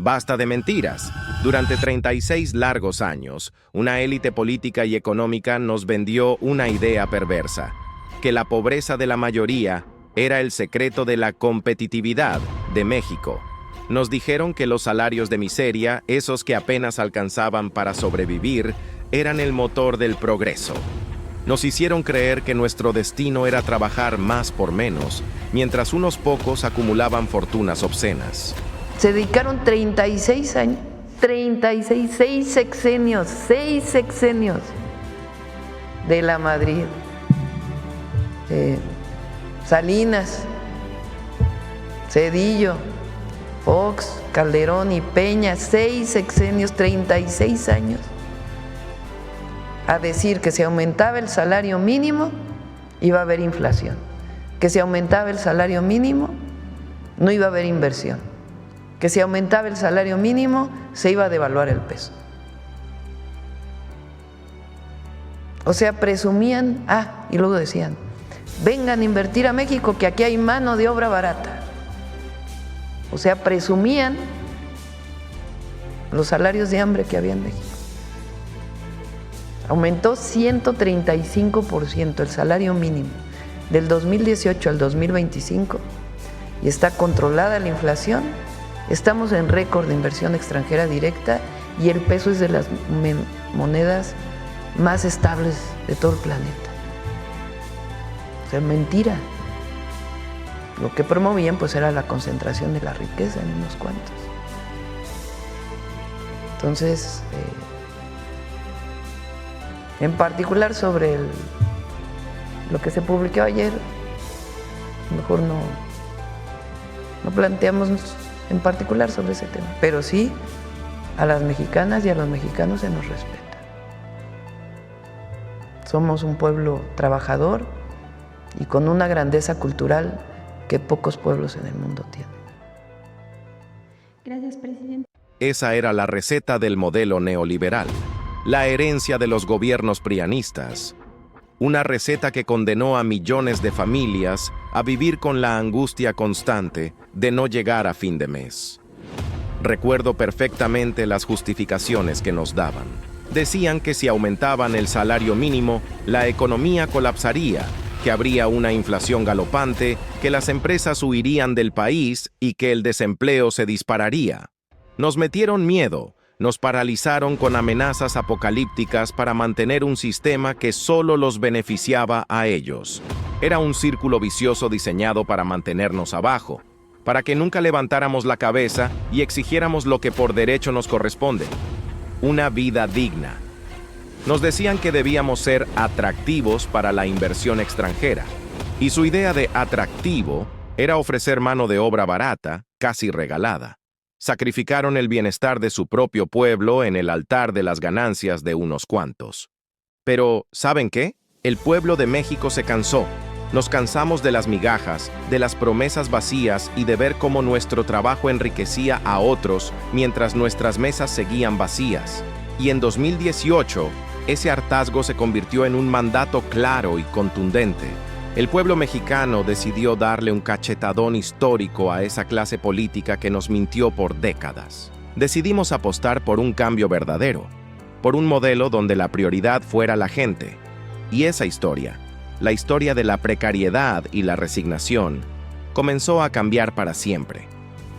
Basta de mentiras. Durante 36 largos años, una élite política y económica nos vendió una idea perversa, que la pobreza de la mayoría era el secreto de la competitividad de México. Nos dijeron que los salarios de miseria, esos que apenas alcanzaban para sobrevivir, eran el motor del progreso. Nos hicieron creer que nuestro destino era trabajar más por menos, mientras unos pocos acumulaban fortunas obscenas. Se dedicaron 36 años, 6 sexenios de la Madrid. Salinas, Zedillo, Fox, Calderón y Peña, 6 sexenios, 36 años, a decir que si aumentaba el salario mínimo iba a haber inflación, que si aumentaba el salario mínimo no iba a haber inversión, que si aumentaba el salario mínimo se iba a devaluar el peso. O sea, presumían, y luego decían, vengan a invertir a México que aquí hay mano de obra barata. O sea, presumían los salarios de hambre que había en México. Aumentó 135% el salario mínimo del 2018 al 2025 y está controlada la inflación. Estamos en récord de inversión extranjera directa y el peso es de las monedas más estables de todo el planeta. O sea, mentira. Lo que promovían pues era la concentración de la riqueza en unos cuantos. Entonces, en particular sobre lo que se publicó ayer, mejor no planteamos en particular sobre ese tema, pero sí a las mexicanas y a los mexicanos se nos respeta. Somos un pueblo trabajador y con una grandeza cultural que pocos pueblos en el mundo tienen. Gracias, presidente. Esa era la receta del modelo neoliberal, la herencia de los gobiernos prianistas. Una receta que condenó a millones de familias a vivir con la angustia constante de no llegar a fin de mes. Recuerdo perfectamente las justificaciones que nos daban. Decían que si aumentaban el salario mínimo, la economía colapsaría, que habría una inflación galopante, que las empresas huirían del país y que el desempleo se dispararía. Nos metieron miedo, nos paralizaron con amenazas apocalípticas para mantener un sistema que solo los beneficiaba a ellos. Era un círculo vicioso diseñado para mantenernos abajo, para que nunca levantáramos la cabeza y exigiéramos lo que por derecho nos corresponde: una vida digna. Nos decían que debíamos ser atractivos para la inversión extranjera, y su idea de atractivo era ofrecer mano de obra barata, casi regalada. Sacrificaron el bienestar de su propio pueblo en el altar de las ganancias de unos cuantos. Pero, ¿saben qué? El pueblo de México se cansó. Nos cansamos de las migajas, de las promesas vacías y de ver cómo nuestro trabajo enriquecía a otros mientras nuestras mesas seguían vacías. Y en 2018, ese hartazgo se convirtió en un mandato claro y contundente. El pueblo mexicano decidió darle un cachetadón histórico a esa clase política que nos mintió por décadas. Decidimos apostar por un cambio verdadero, por un modelo donde la prioridad fuera la gente. Y esa historia, la historia de la precariedad y la resignación, comenzó a cambiar para siempre.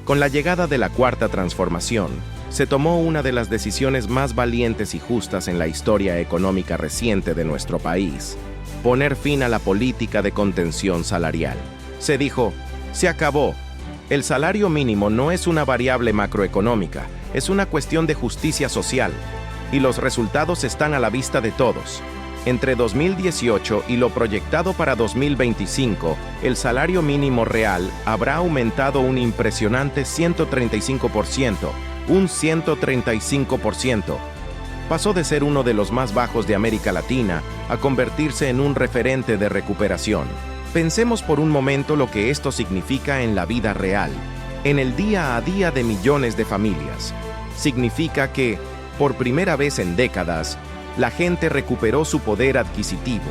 Con la llegada de la Cuarta Transformación, se tomó una de las decisiones más valientes y justas en la historia económica reciente de nuestro país: poner fin a la política de contención salarial. Se dijo, se acabó. El salario mínimo no es una variable macroeconómica, es una cuestión de justicia social. Y los resultados están a la vista de todos. Entre 2018 y lo proyectado para 2025, el salario mínimo real habrá aumentado un impresionante 135%, un 135%. Pasó de ser uno de los más bajos de América Latina a convertirse en un referente de recuperación. Pensemos por un momento lo que esto significa en la vida real, en el día a día de millones de familias. Significa que, por primera vez en décadas, la gente recuperó su poder adquisitivo.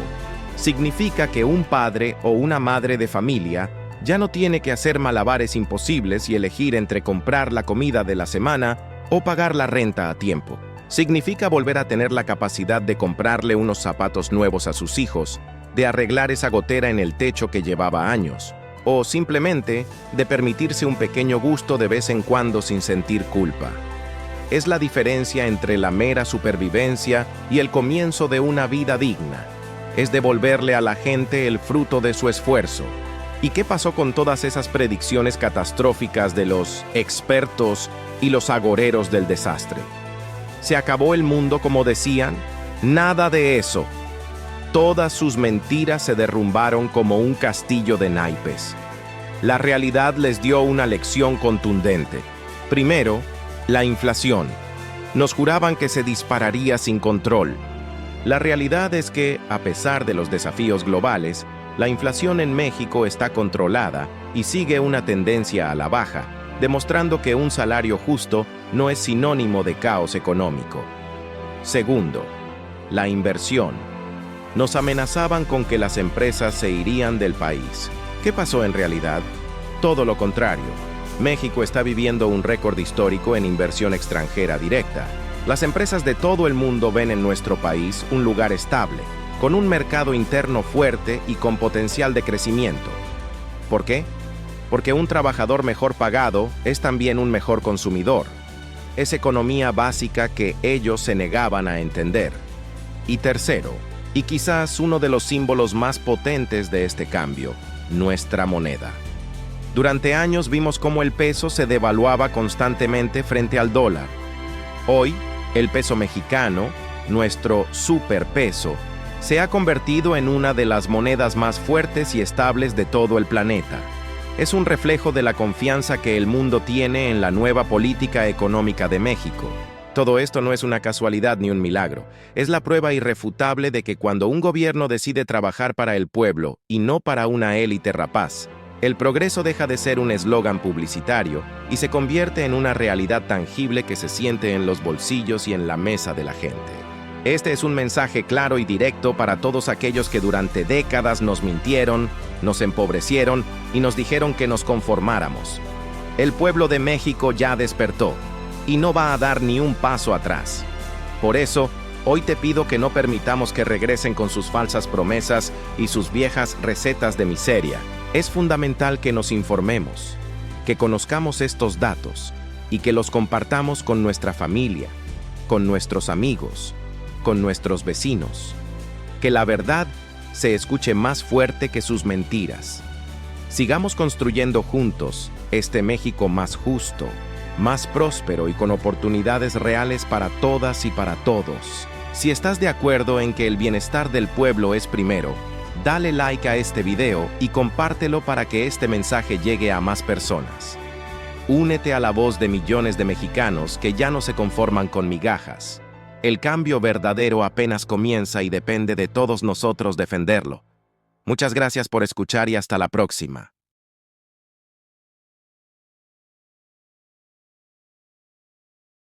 Significa que un padre o una madre de familia Ya no tiene que hacer malabares imposibles y elegir entre comprar la comida de la semana o pagar la renta a tiempo. Significa volver a tener la capacidad de comprarle unos zapatos nuevos a sus hijos, de arreglar esa gotera en el techo que llevaba años, o simplemente de permitirse un pequeño gusto de vez en cuando sin sentir culpa. Es la diferencia entre la mera supervivencia y el comienzo de una vida digna. Es devolverle a la gente el fruto de su esfuerzo. ¿Y qué pasó con todas esas predicciones catastróficas de los expertos y los agoreros del desastre? ¿Se acabó el mundo como decían? Nada de eso. Todas sus mentiras se derrumbaron como un castillo de naipes. La realidad les dio una lección contundente. Primero, la inflación. Nos juraban que se dispararía sin control. La realidad es que, a pesar de los desafíos globales, la inflación en México está controlada y sigue una tendencia a la baja, demostrando que un salario justo no es sinónimo de caos económico. Segundo, la inversión. Nos amenazaban con que las empresas se irían del país. ¿Qué pasó en realidad? Todo lo contrario. México está viviendo un récord histórico en inversión extranjera directa. Las empresas de todo el mundo ven en nuestro país un lugar estable, con un mercado interno fuerte y con potencial de crecimiento. ¿Por qué? Porque un trabajador mejor pagado es también un mejor consumidor. Es economía básica que ellos se negaban a entender. Y tercero, y quizás uno de los símbolos más potentes de este cambio, nuestra moneda. Durante años vimos cómo el peso se devaluaba constantemente frente al dólar. Hoy, el peso mexicano, nuestro superpeso, se ha convertido en una de las monedas más fuertes y estables de todo el planeta. Es un reflejo de la confianza que el mundo tiene en la nueva política económica de México. Todo esto no es una casualidad ni un milagro. Es la prueba irrefutable de que cuando un gobierno decide trabajar para el pueblo y no para una élite rapaz, el progreso deja de ser un eslogan publicitario y se convierte en una realidad tangible que se siente en los bolsillos y en la mesa de la gente. Este es un mensaje claro y directo para todos aquellos que durante décadas nos mintieron, nos empobrecieron y nos dijeron que nos conformáramos. El pueblo de México ya despertó y no va a dar ni un paso atrás. Por eso, hoy te pido que no permitamos que regresen con sus falsas promesas y sus viejas recetas de miseria. Es fundamental que nos informemos, que conozcamos estos datos y que los compartamos con nuestra familia, con nuestros amigos, con nuestros vecinos. Que la verdad se escuche más fuerte que sus mentiras. Sigamos construyendo juntos este México más justo, más próspero y con oportunidades reales para todas y para todos. Si estás de acuerdo en que el bienestar del pueblo es primero, dale like a este video y compártelo para que este mensaje llegue a más personas. Únete a la voz de millones de mexicanos que ya no se conforman con migajas. El cambio verdadero apenas comienza y depende de todos nosotros defenderlo. Muchas gracias por escuchar y hasta la próxima.